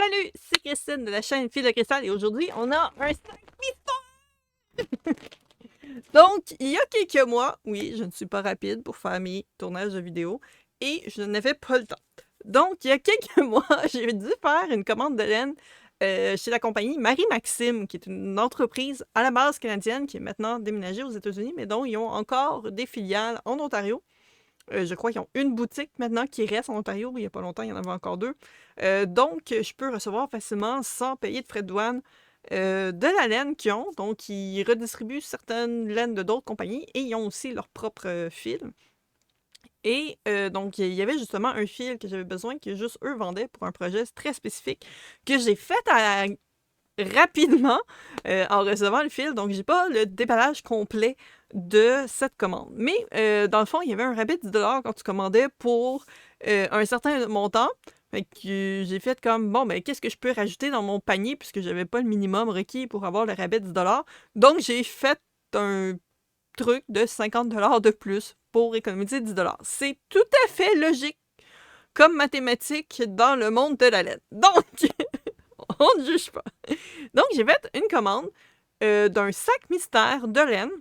Salut, c'est Christine de la chaîne Fille de Cristal et aujourd'hui, on a un sac mystère! Donc, il y a quelques mois, oui, je ne suis pas rapide pour faire mes tournages de vidéos et je n'avais pas le temps. Donc, il y a quelques mois, j'ai dû faire une commande de laine chez la compagnie Marie-Maxime, qui est une entreprise à la base canadienne qui est maintenant déménagée aux États-Unis, mais dont ils ont encore des filiales en Ontario. Je crois qu'ils ont une boutique maintenant qui reste en Ontario. Il n'y a pas longtemps, il y en avait encore deux. Donc, je peux recevoir facilement, sans payer de frais de douane, de la laine qu'ils ont. Donc, ils redistribuent certaines laines de d'autres compagnies et ils ont aussi leur propre fil. Et donc, il y avait justement un fil que j'avais besoin que juste eux vendaient pour un projet très spécifique que j'ai fait rapidement en recevant le fil. Donc, j'ai pas le déballage complet de cette commande. Mais dans le fond, il y avait un rabais de 10 $ quand tu commandais pour un certain montant. Fait que j'ai fait comme, bon, ben, qu'est-ce que je peux rajouter dans mon panier puisque j'avais pas le minimum requis pour avoir le rabais de 10 $. Donc, j'ai fait un truc de 50 $ de plus pour économiser 10 $. C'est tout à fait logique comme mathématique dans le monde de la lettre. Donc, on ne juge pas. Donc, j'ai fait une commande d'un sac mystère de laine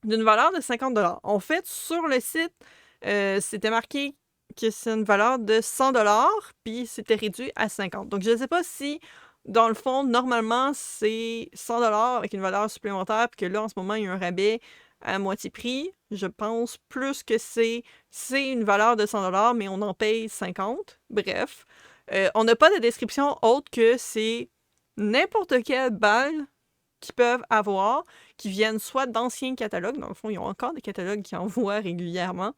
d'une valeur de 50 $. En fait, sur le site, c'était marqué que c'est une valeur de 100 $, puis c'était réduit à 50 $. Donc, je ne sais pas si, dans le fond, normalement, c'est 100 $ avec une valeur supplémentaire, puis que là, en ce moment, il y a un rabais à moitié prix. Je pense plus que c'est une valeur de 100 $, mais on en paye 50 $. Bref, on n'a pas de description autre que c'est n'importe quelle balle qu'ils peuvent avoir, qui viennent soit d'anciens catalogues, dans le fond, ils ont encore des catalogues qui envoient régulièrement.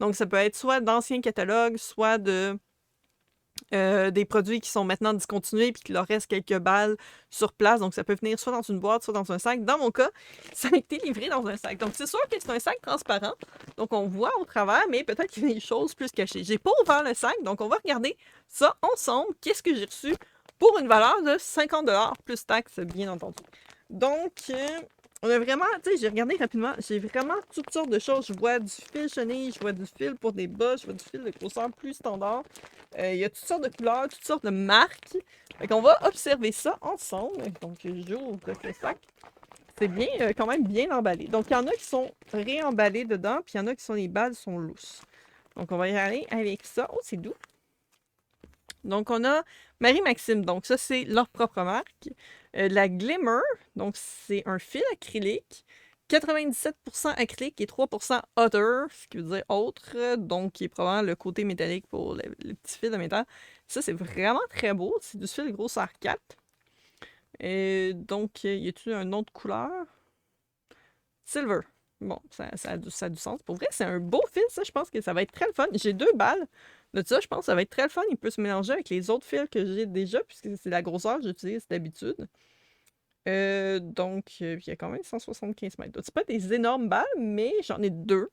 Donc, ça peut être soit d'anciens catalogues, soit des produits qui sont maintenant discontinués puis qu'il leur reste quelques balles sur place. Donc, ça peut venir soit dans une boîte, soit dans un sac. Dans mon cas, ça a été livré dans un sac. Donc, c'est sûr que c'est un sac transparent. Donc, on voit au travers, mais peut-être qu'il y a des choses plus cachées. J'ai pas ouvert le sac, donc on va regarder ça ensemble. Qu'est-ce que j'ai reçu pour une valeur de 50 $ plus taxes, bien entendu. Donc, on a vraiment, tu sais, j'ai regardé rapidement, j'ai vraiment toutes sortes de choses. Je vois du fil chenille, je vois du fil pour des bas, je vois du fil de grosseur plus standard. Il y a toutes sortes de couleurs, toutes sortes de marques. Fait qu'on va observer ça ensemble. Donc, j'ouvre le sac. C'est bien, quand même bien emballé. Donc, il y en a qui sont réemballés dedans, puis il y en a qui sont, les balles sont lousses. Donc, on va y aller avec ça. Oh, c'est doux. Donc, on a Marie-Maxime. Donc, ça, c'est leur propre marque. La Glimmer, donc c'est un fil acrylique. 97% acrylique et 3% other, ce qui veut dire autre, donc qui est probablement le côté métallique pour le petit fil de métal. Ça, c'est vraiment très beau. C'est du fil grosseur 4. Donc, y a-t-il un autre couleur? Silver. Bon, ça a du sens. Pour vrai, c'est un beau fil, ça. Je pense que ça va être très le fun. J'ai 2 balles de ça. Je pense que ça va être très le fun. Il peut se mélanger avec les autres fils que j'ai déjà, puisque c'est la grosseur que j'utilise d'habitude. Donc, il y a quand même 175 mètres. C'est pas des énormes balles, mais j'en ai 2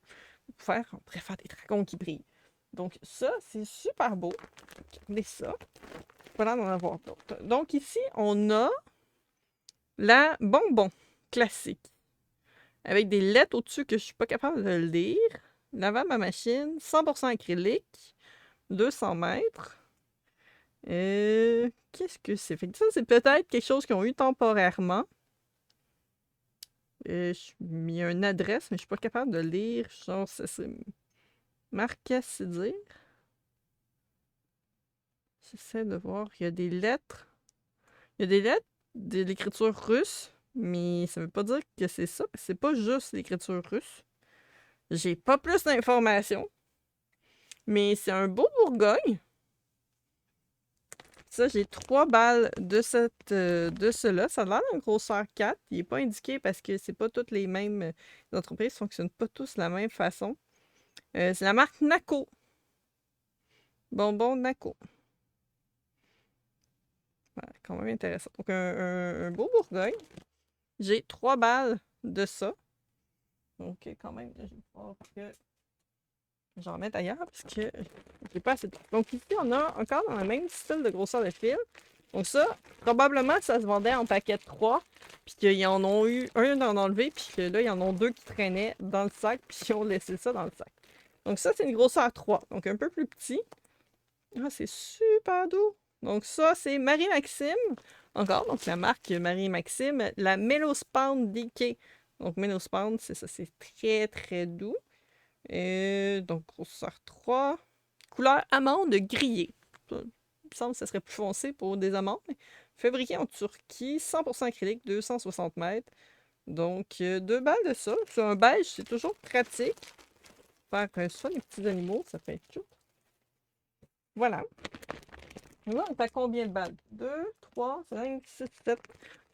on pourrait faire des dragons qui brillent. Donc, ça, c'est super beau. Regardez ça. Pas l'air d'en avoir d'autres. Donc, ici, on a la bonbon classique. Avec des lettres au-dessus que je suis pas capable de lire. Lavable à machine, 100% acrylique, 200 mètres. Qu'est-ce que c'est? Fait que ça, c'est peut-être quelque chose qu'ils ont eu temporairement. Il y a une adresse, mais je suis pas capable de lire. Genre, c'est marqué à se dire. J'essaie de voir. Il y a des lettres. Il y a des lettres de l'écriture russe, mais ça veut pas dire que c'est ça. C'est pas juste l'écriture russe. J'ai pas plus d'informations. Mais c'est un beau Bourgogne. Ça, j'ai 3 balles de cela. Ça a l'air d'une grosseur 4. Il n'est pas indiqué parce que c'est pas toutes les mêmes entreprises ne fonctionnent pas tous de la même façon. C'est la marque Naco. Bonbon Naco. Ouais, quand même intéressant. Donc, un beau Bourgogne. J'ai 3 balles de ça. Donc, quand même, je vais voir que j'en mette ailleurs parce que j'ai pas assez de... Donc, ici, on a encore dans le même style de grosseur de fil. Donc ça, probablement, ça se vendait en paquet de 3, puis qu'ils en ont eu un d'en enlevé, puis que là, ils en ont 2 qui traînaient dans le sac, puis ils ont laissé ça dans le sac. Donc ça, c'est une grosseur 3, donc un peu plus petit. Ah, c'est super doux! Donc ça, c'est Marie-Maxime. Encore, donc la marque Marie-Maxime. La Melospound DK. Donc Melospound, c'est ça, c'est très très doux. Donc grosseur 3. Couleur amande grillée. Ça, il me semble que ça serait plus foncé pour des amandes. Fabriqué en Turquie, 100% acrylique, 260 mètres. Donc, 2 balles de ça. C'est un beige, c'est toujours pratique. Faire ça, les petits animaux, ça fait cute. Voilà. Là, on fait combien de balles? 2, 3, 5, 6, 7.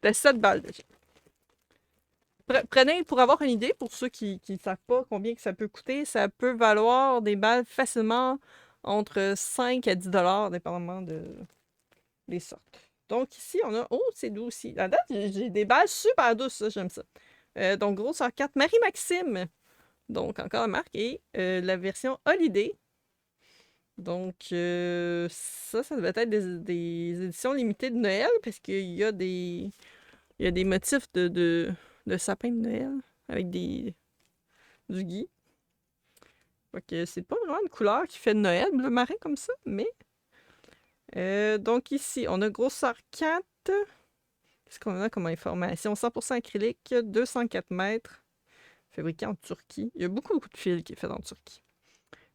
T'as 7 balles déjà. Prenez pour avoir une idée, pour ceux qui ne savent pas combien que ça peut coûter, ça peut valoir des balles facilement entre 5 à 10 $, dépendamment des sortes. Donc ici, on a... Oh, c'est doux aussi. À date, j'ai des balles super douces, ça, j'aime ça. Donc, grosseur 4, Marie-Maxime. Donc, encore la marque. Et la version Holiday. Donc, ça devait être des éditions limitées de Noël, parce qu'il y a des motifs de sapin de Noël avec du gui. Fait que c'est pas vraiment une couleur qui fait de Noël, bleu marin comme ça, mais... donc ici, on a grosseur 4. Qu'est-ce qu'on a comme information? 100% acrylique, 204 mètres, fabriqué en Turquie. Il y a beaucoup de fils qui est fait en Turquie.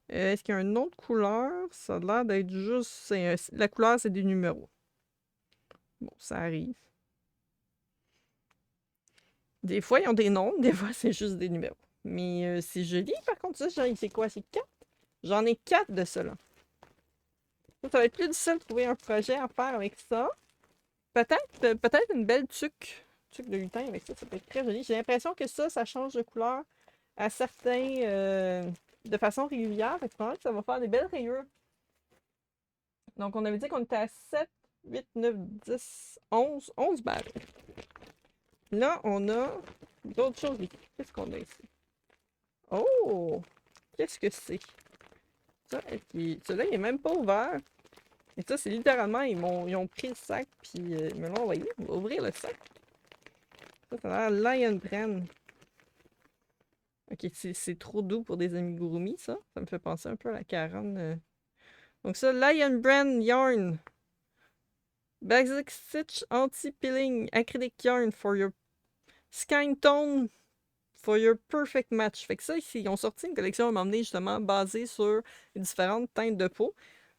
Est-ce qu'il y a une autre couleur? Ça a l'air d'être juste... la couleur, c'est des numéros. Bon, ça arrive. Des fois, ils ont des noms, des fois, c'est juste des numéros. Mais c'est joli, par contre, ça, c'est quoi? C'est 4? J'en ai 4 de cela. Ça va être plus difficile de trouver un projet à faire avec ça. Peut-être une belle tuque de lutin avec ça, ça peut être très joli. J'ai l'impression que ça change de couleur à certains... de façon régulière. Fait que probablement que ça va faire des belles rayures. Donc, on avait dit qu'on était à 7, 8, 9, 10, 11 balles. Là, on a d'autres choses. Qu'est-ce qu'on a ici? Oh! Qu'est-ce que c'est? Ça, celui-là, il est même pas ouvert. Et ça, c'est littéralement, ils ont pris le sac, puis ils me l'ont envoyé. On va ouvrir le sac. Ça a l'air Lion Brand. Ok, c'est trop doux pour des amigurumi, ça. Ça me fait penser un peu à la Caronne. Donc ça, Lion Brand Yarn. Basic Stitch Anti-Peeling Acrylic Yarn for your skin tone for your perfect match. Fait que ça, ici, ils ont sorti une collection à m'emmener justement basée sur les différentes teintes de peau.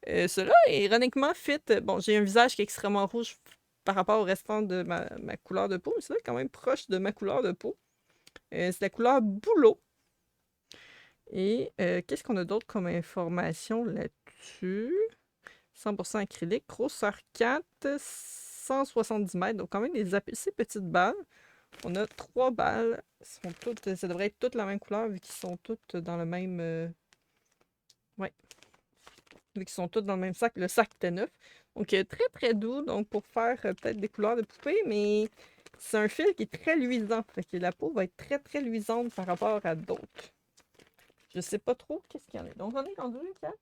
Cela est ironiquement fit. Bon, j'ai un visage qui est extrêmement rouge par rapport au restant de ma couleur de peau, mais c'est quand même proche de ma couleur de peau. C'est la couleur bouleau. Et qu'est-ce qu'on a d'autre comme information là-dessus? 100% acrylique, grosseur 4, 170 mètres, donc quand même des assez petites balles. On a 3 balles. Sont toutes, ça devrait être toutes la même couleur vu qu'ils sont toutes dans le même... Ouais. Vu qu'ils sont toutes dans le même sac. Le sac était neuf. Donc très très doux donc pour faire peut-être des couleurs de poupée, mais c'est un fil qui est très luisant. Fait que la peau va être très très luisante par rapport à d'autres. Je sais pas trop qu'est-ce qu'il y en a. Donc on est rendu 4,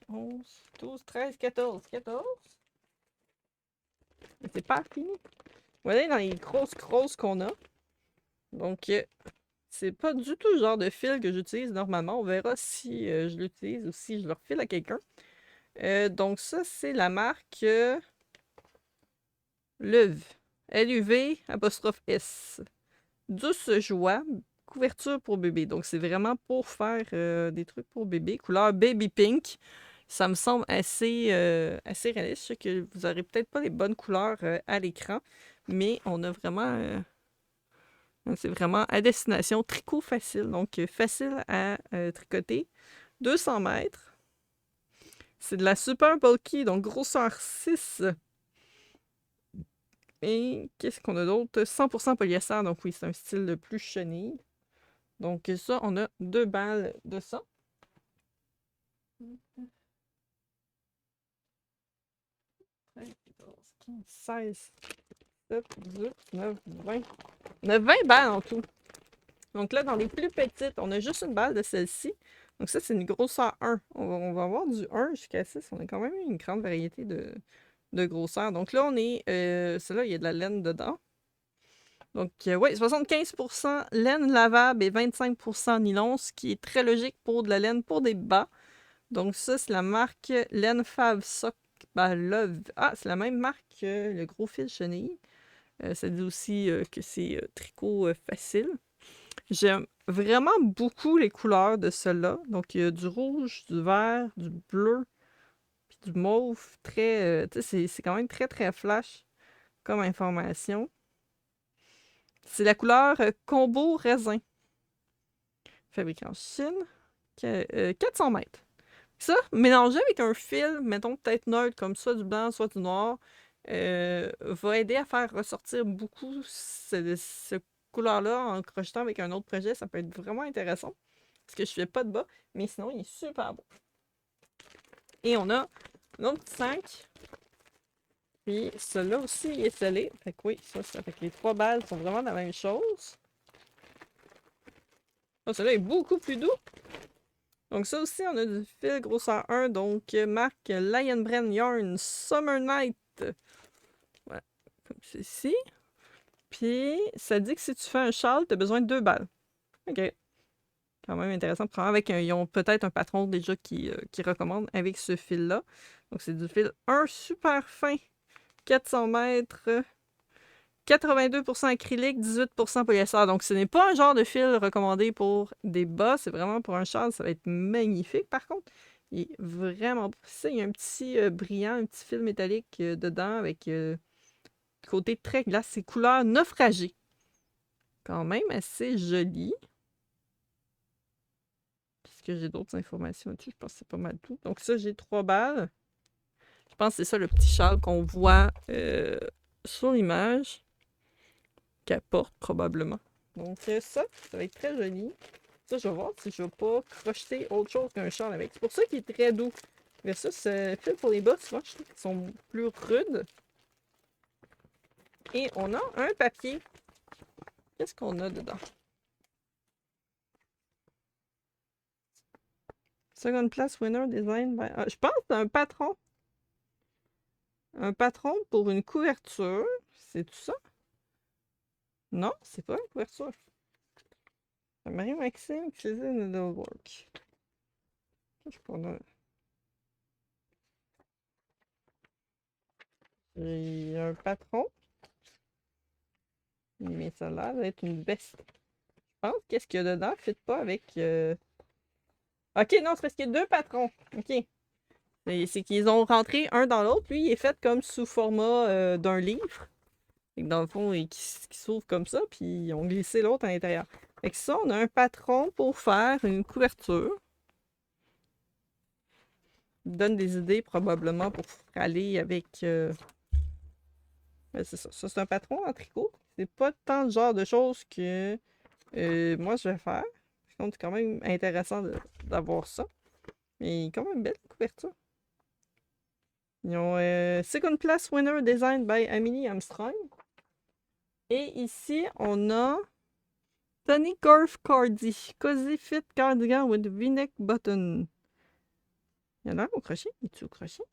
11, 12, 13, 14. 14. Mais c'est pas fini. Voilà dans les grosses qu'on a. Donc, c'est pas du tout le genre de fil que j'utilise normalement. On verra si je l'utilise ou si je le refile à quelqu'un. Donc, ça, c'est la marque LUV. LUV apostrophe S. Douce joie. Couverture pour bébé. Donc, c'est vraiment pour faire des trucs pour bébé. Couleur baby pink. Ça me semble assez réaliste. Je sais que vous n'aurez peut-être pas les bonnes couleurs à l'écran. Mais on a vraiment... c'est vraiment à destination, tricot facile, donc facile à tricoter. 200 mètres. C'est de la super bulky, donc grosseur 6. Et qu'est-ce qu'on a d'autre? 100% polyester, donc oui, c'est un style plus chenille. Donc ça, on a 2 balles de ça. 13, 14, 15, 16, 17, 18, 19, 20. On a 20 balles en tout. Donc là, dans les plus petites, on a juste une balle de celle-ci. Donc ça, c'est une grosseur 1. On va avoir du 1 jusqu'à 6. On a quand même une grande variété de grosseur. Donc là, on est... celle-là, il y a de la laine dedans. Donc oui, 75% laine lavable et 25% nylon, ce qui est très logique pour de la laine pour des bas. Donc ça, c'est la marque Lenfab Sock Love. Ah, c'est la même marque que le gros fil chenille. Ça dit aussi que c'est tricot facile. J'aime vraiment beaucoup les couleurs de ceux-là. Donc, il y a du rouge, du vert, du bleu, puis du mauve. Très, tu sais, c'est quand même très, très flash comme information. C'est la couleur Combo Raisin. Fabriqué en Chine. 400 mètres. Ça, mélangé avec un fil, mettons peut-être neutre, comme soit du blanc, soit du noir, va aider à faire ressortir beaucoup ce couleur-là en crochetant avec un autre projet. Ça peut être vraiment intéressant. Parce que je fais pas de bas, mais sinon, il est super beau. Et on a un autre petit sac. Puis celui-là aussi, il est scellé. Fait que oui, ça fait que les 3 balles sont vraiment la même chose. Oh, celui-là est beaucoup plus doux. Donc ça aussi, on a du fil grosseur 1, donc marque Lion Brand Yarn Summer Night. Voilà, comme ceci. Puis, ça dit que si tu fais un châle, tu as besoin de 2 balles. OK. Quand même intéressant. Ils ont peut-être un patron déjà qui recommande avec ce fil-là. Donc, c'est du fil 1 super fin. 400 mètres. 82% acrylique, 18% polyester. Donc, ce n'est pas un genre de fil recommandé pour des bas. C'est vraiment pour un châle. Ça va être magnifique, par contre. Il est vraiment beau. Il y a un petit brillant, un petit fil métallique dedans avec côté très glace. C'est couleur naufragée. Quand même assez joli. Est-ce que j'ai d'autres informations là-dessus? Je pense que c'est pas mal tout. Donc ça, j'ai 3 balles. Je pense que c'est ça le petit châle qu'on voit sur l'image. Qu'elle porte probablement. Donc ça va être très joli. Ça, je vais voir si je vais pas crocheter autre chose qu'un châle avec. C'est pour ça qu'il est très doux. Versus fil pour les bas, souvent, je trouve qu'ils sont plus rudes. Et on a un papier. Qu'est-ce qu'on a dedans? Second place winner design by... je pense que c'est un patron. Un patron pour une couverture. C'est tout ça? Non, c'est pas une couverture. Marie-Maxime, utilisez Needlework. Qu'est-ce qu'on a? Il y a un patron. Mais ça a l'air d'être une veste. Je pense qu'est-ce qu'il y a dedans ne fit pas avec... Ok, non, c'est parce qu'il y a 2 patrons. Ok. C'est qu'ils ont rentré un dans l'autre. Lui, il est fait comme sous format d'un livre. Et que dans le fond, qui s'ouvre comme ça, puis ils ont glissé l'autre à l'intérieur. Fait que ça, on a un patron pour faire une couverture. Il donne des idées probablement pour aller avec... c'est ça. Ça, c'est un patron en tricot. C'est pas tant le genre de choses que moi, je vais faire. Par contre, c'est quand même intéressant d'avoir ça. Mais quand même belle couverture. Ils ont Second Place Winner Design by Amelie Armstrong. Et ici, on a Tony Gorf Cardi. Cozy Fit Cardigan with V-neck button. Il y en a un au crochet. Il est au crochet?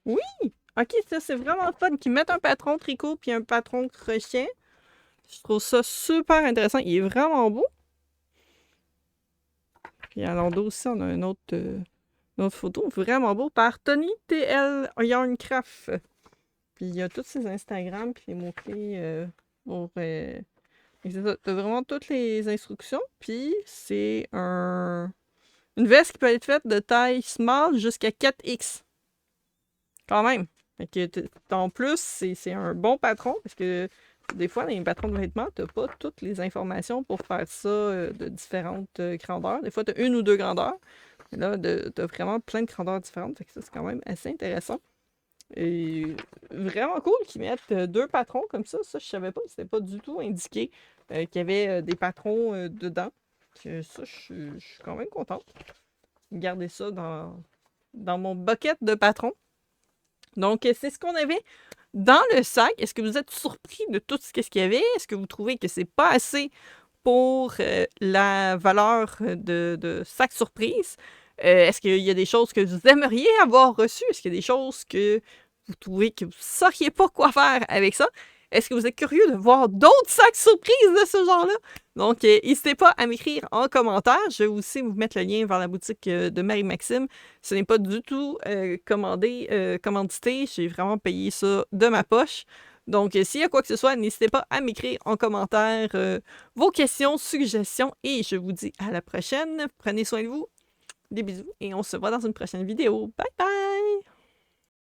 Oui! Ok, ça c'est vraiment fun qu'ils mettent un patron tricot puis un patron crochet. Je trouve ça super intéressant. Il est vraiment beau. Puis à l'endos aussi, on a une autre photo vraiment beau par Tony TL Yarncraft. Puis il y a tous ses Instagram puis les mots-clés pour... c'est ça, t'as vraiment toutes les instructions. Puis c'est une veste qui peut être faite de taille small jusqu'à 4X. Quand même. Fait que en plus, c'est un bon patron parce que des fois, dans les patrons de vêtements, t'as pas toutes les informations pour faire ça de différentes grandeurs. Des fois, t'as 1 ou 2 grandeurs. Mais là, t'as vraiment plein de grandeurs différentes. Fait que ça, c'est quand même assez intéressant. Et vraiment cool qu'ils mettent 2 patrons comme ça. Ça, je savais pas. C'était pas du tout indiqué qu'il y avait des patrons dedans. Ça, je suis quand même contente. Garder ça dans mon bucket de patrons. Donc, c'est ce qu'on avait dans le sac. Est-ce que vous êtes surpris de tout ce qu'il y avait? Est-ce que vous trouvez que c'est pas assez pour la valeur de sac surprise? Est-ce qu'il y a des choses que vous aimeriez avoir reçues? Est-ce qu'il y a des choses que vous trouvez que vous ne sauriez pas quoi faire avec ça? Est-ce que vous êtes curieux de voir d'autres sacs surprises de ce genre-là? Donc, n'hésitez pas à m'écrire en commentaire. Je vais aussi vous mettre le lien vers la boutique de Marie-Maxime. Ce n'est pas du tout commandité. J'ai vraiment payé ça de ma poche. Donc, s'il y a quoi que ce soit, n'hésitez pas à m'écrire en commentaire vos questions, suggestions. Et je vous dis à la prochaine. Prenez soin de vous. Des bisous. Et on se voit dans une prochaine vidéo. Bye bye!